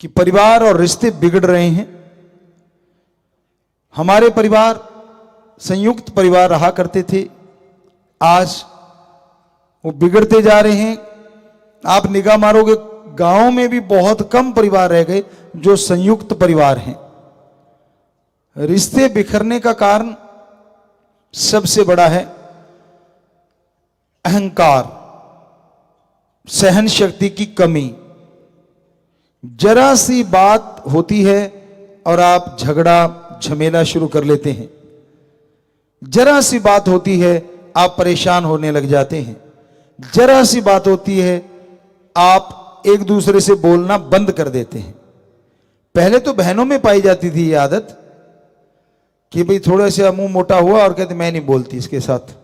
कि परिवार और रिश्ते बिगड़ रहे हैं। हमारे परिवार संयुक्त परिवार रहा करते थे, आज वो बिगड़ते जा रहे हैं। आप निगाह मारोगे, गांव में भी बहुत कम परिवार रह गए जो संयुक्त परिवार हैं। रिश्ते बिखरने का कारण सबसे बड़ा है अहंकार, सहन शक्ति की कमी। जरा सी बात होती है और आप झगड़ा झमेला शुरू कर लेते हैं। जरा सी बात होती है आप परेशान होने लग जाते हैं। जरा सी बात होती है आप एक दूसरे से बोलना बंद कर देते हैं। पहले तो बहनों में पाई जाती थी ये आदत कि भाई थोड़ा सा मुंह मोटा हुआ और कहते मैं नहीं बोलती इसके साथ,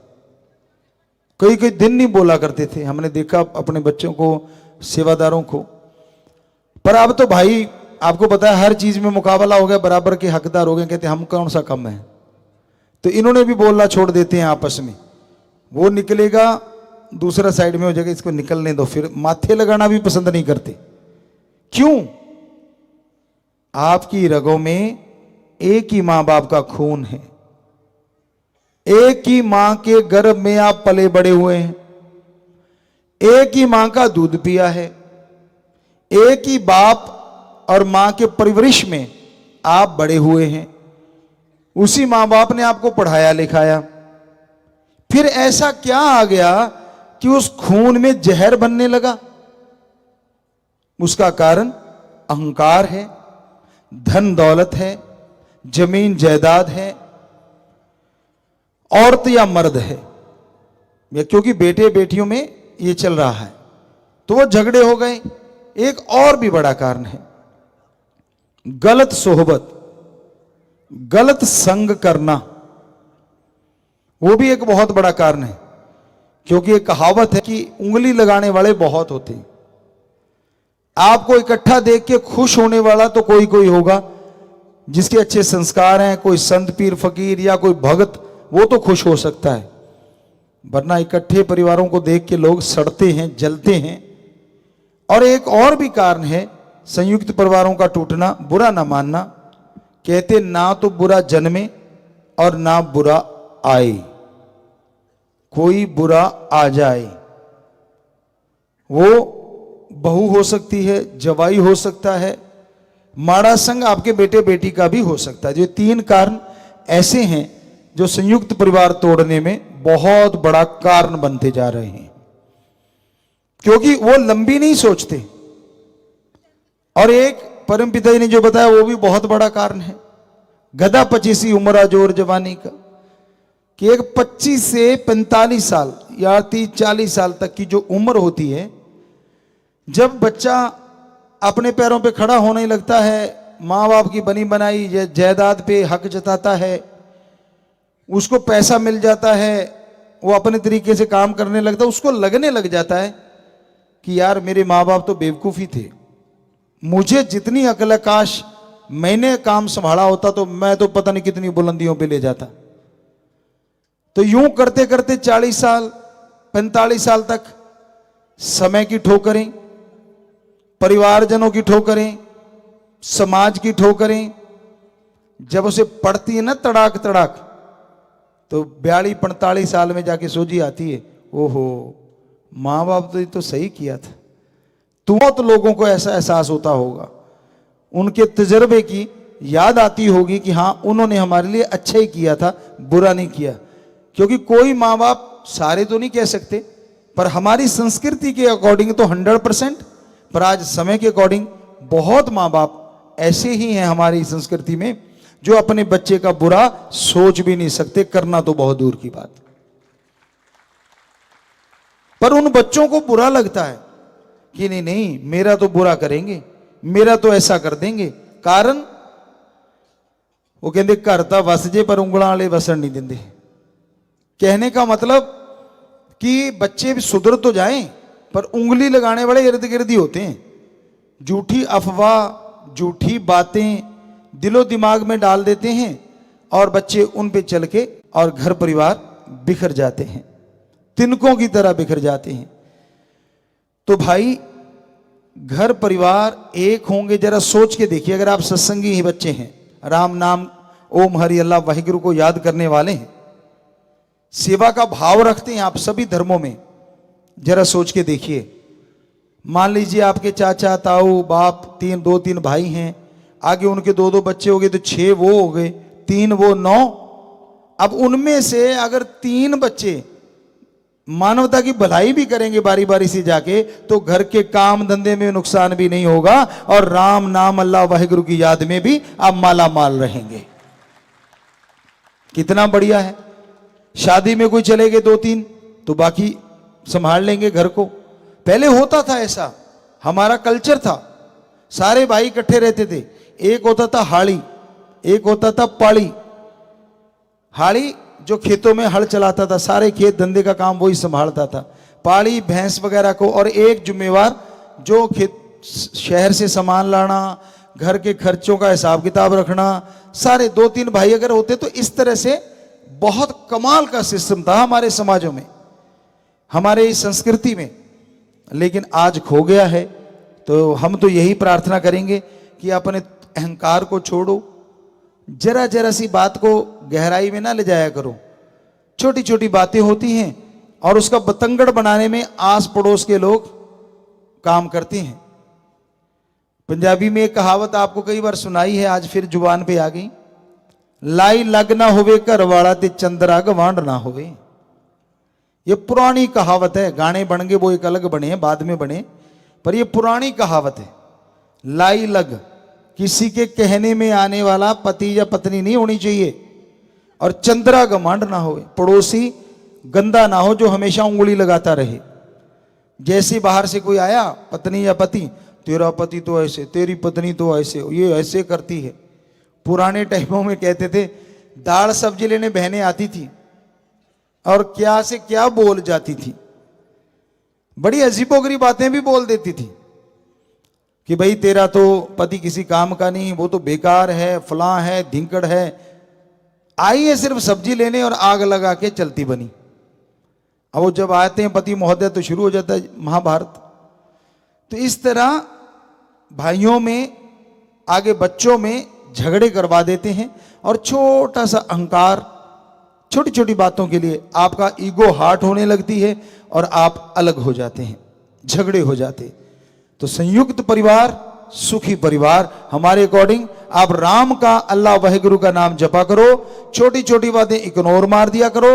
कई कई दिन नहीं बोला करते थे। हमने देखा अपने बच्चों को, सेवादारों को। पर अब तो भाई आपको पता है हर चीज में मुकाबला हो गया, बराबर के हकदार हो गए। कहते हम कौन सा कम है, तो इन्होंने भी बोलना छोड़ देते हैं आपस में। वो निकलेगा दूसरा साइड में हो जाएगा, इसको निकलने दो। फिर माथे लगाना भी पसंद नहीं करते। क्यों? आपकी रगों में एक ही मां बाप का खून है, एक ही मां के गर्भ में आप पले बड़े हुए हैं, एक ही मां का दूध पिया है, एक ही बाप और मां के परिवरिश में आप बड़े हुए हैं। उसी मां बाप ने आपको पढ़ाया लिखाया। फिर ऐसा क्या आ गया कि उस खून में जहर बनने लगा? उसका कारण अहंकार है, धन दौलत है, जमीन जायदाद है, औरत या मर्द है, या क्योंकि बेटे बेटियों में ये चल रहा है तो वो झगड़े हो गए। एक और भी बड़ा कारण है गलत सोहबत, गलत संग करना। वो भी एक बहुत बड़ा कारण है, क्योंकि एक कहावत है कि उंगली लगाने वाले बहुत होते हैं। आपको इकट्ठा देख के खुश होने वाला तो कोई कोई होगा, जिसके अच्छे संस्कार हैं, कोई संत पीर फकीर या कोई भगत, वो तो खुश हो सकता है। वरना इकट्ठे परिवारों को देख के लोग सड़ते हैं, जलते हैं। और एक और भी कारण है संयुक्त परिवारों का टूटना, बुरा ना मानना। कहते ना तो बुरा जन्मे और ना बुरा आए, कोई बुरा आ जाए। वो बहू हो सकती है, जवाई हो सकता है, माड़ा संग आपके बेटे बेटी का भी हो सकता है। जो तीन कारण ऐसे हैं जो संयुक्त परिवार तोड़ने में बहुत बड़ा कारण बनते जा रहे हैं, क्योंकि वो लंबी नहीं सोचते। और एक परमपिता जी ने जो बताया वो भी बहुत बड़ा कारण है, गधा पचीसी उम्र जोर जवानी का। कि एक 25 से 45 साल या 30-40 साल तक की जो उम्र होती है, जब बच्चा अपने पैरों पे खड़ा होने लगता है, माँ बाप की बनी बनाई जायदाद पे हक जताता है, उसको पैसा मिल जाता है, वो अपने तरीके से काम करने लगता है। उसको लगने लग जाता है कि यार मेरे माँ बाप तो बेवकूफ़ी थे, मुझे जितनी अकल है काश मैंने काम संभाला होता तो मैं तो पता नहीं कितनी बुलंदियों पे ले जाता। तो यूं करते करते 40 साल 45 साल तक समय की ठोकरें, परिवारजनों की ठोकरें, समाज की ठोकरें जब उसे पड़ती है ना तड़ाक तड़ाक, तो 42-45 साल में जाके सोझी आती है, ओहो माँ बाप तो ये तो सही किया था। बहुत लोगों को ऐसा एहसास होता होगा, उनके तजर्बे की याद आती होगी कि हाँ उन्होंने हमारे लिए अच्छा ही किया था, बुरा नहीं किया। क्योंकि कोई माँ बाप, सारे तो नहीं कह सकते, पर हमारी संस्कृति के अकॉर्डिंग तो 100%, पर आज समय के अकॉर्डिंग बहुत माँ बाप ऐसे ही हैं हमारी संस्कृति में जो अपने बच्चे का बुरा सोच भी नहीं सकते, करना तो बहुत दूर की बात। पर उन बच्चों को बुरा लगता है कि नहीं नहीं मेरा तो बुरा करेंगे, मेरा तो ऐसा कर देंगे। कारण वो कहते घर ता वस जे पर उंगलां वाले वसन नहीं देंगे। कहने का मतलब कि बच्चे भी सुधर तो जाएं, पर उंगली लगाने वाले इर्द गिर्द ही होते हैं। झूठी अफवाह, झूठी बातें दिलो दिमाग में डाल देते हैं और बच्चे उन पे चल के और घर परिवार बिखर जाते हैं, तिनकों की तरह बिखर जाते हैं। तो भाई घर परिवार एक होंगे, जरा सोच के देखिए। अगर आप सत्संगी ही बच्चे हैं, राम नाम, ओम हरि अल्लाह वाहिगुरु को याद करने वाले हैं, सेवा का भाव रखते हैं आप सभी धर्मों में, जरा सोच के देखिए। मान लीजिए आपके चाचा ताऊ बाप दो तीन भाई हैं, आगे उनके दो दो बच्चे हो गए तो 6 वो हो गए, 3 वो 9। अब उनमें से अगर 3 बच्चे मानवता की भलाई भी करेंगे बारी बारी से जाके, तो घर के काम धंधे में नुकसान भी नहीं होगा और राम नाम अल्लाह वाहिगुरु की याद में भी आप माला माल रहेंगे। कितना बढ़िया है। शादी में कोई चले गए 2-3 तो बाकी संभाल लेंगे घर को। पहले होता था ऐसा, हमारा कल्चर था, सारे भाई इकट्ठे रहते थे। एक होता था हाड़ी, एक होता था पाड़ी। हाड़ी जो खेतों में हल चलाता था, सारे खेत धंधे का काम वही संभालता था। पाड़ी भैंस वगैरह को, और एक जिम्मेवार जो खेत शहर से सामान लाना, घर के खर्चों का हिसाब किताब रखना। सारे 2-3 भाई अगर होते तो इस तरह से बहुत कमाल का सिस्टम था हमारे समाजों में, हमारे इस संस्कृति में। लेकिन आज खो गया है। तो हम तो यही प्रार्थना करेंगे कि अपने अहंकार को छोड़ो, जरा जरा सी बात को गहराई में ना ले जाया करो। छोटी छोटी बातें होती हैं और उसका बतंगड़ बनाने में आस पड़ोस के लोग काम करते हैं। पंजाबी में एक कहावत आपको कई बार सुनाई है, आज फिर जुबान पे आ गई। लाई लग ना होवे घर वाला ते चंद्रा गवांड ना होवे। ये पुरानी कहावत है, गाने बन गए वो एक अलग बने हैं, बाद में बने, पर ये पुरानी कहावत है। लाई लग किसी के कहने में आने वाला पति या पत्नी नहीं होनी चाहिए, और चंद्रा घमंड ना हो, पड़ोसी गंदा ना हो जो हमेशा उंगली लगाता रहे। जैसे बाहर से कोई आया, पत्नी या पति, तेरा पति तो ऐसे, तेरी पत्नी तो ऐसे, ये ऐसे करती है। पुराने टाइमों में कहते थे दाल सब्जी लेने बहनें आती थी और क्या से क्या बोल जाती थी, बड़ी अजीबोगरीब बातें भी बोल देती थी कि भाई तेरा तो पति किसी काम का नहीं, वो तो बेकार है, फलां है, धिंकड़ है। आई है सिर्फ सब्जी लेने और आग लगा के चलती बनी। अब वो जब आते हैं पति महोदय तो शुरू हो जाता है महाभारत। तो इस तरह भाइयों में, आगे बच्चों में झगड़े करवा देते हैं, और छोटा सा अहंकार, छोटी छोटी बातों के लिए आपका ईगो हार्ट होने लगती है और आप अलग हो जाते हैं, झगड़े हो जाते। तो संयुक्त परिवार सुखी परिवार। हमारे अकॉर्डिंग आप राम का, अल्लाह वाहिगुरु का नाम जपा करो, छोटी छोटी बातें इग्नोर मार दिया करो।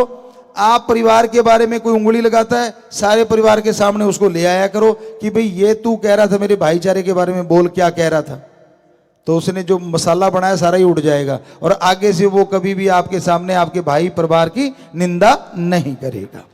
आप परिवार के बारे में कोई उंगली लगाता है, सारे परिवार के सामने उसको ले आया करो कि भाई ये तू कह रहा था मेरे भाईचारे के बारे में, बोल क्या कह रहा था। तो उसने जो मसाला बनाया सारा ही उड़ जाएगा, और आगे से वो कभी भी आपके सामने आपके भाई परिवार की निंदा नहीं करेगा।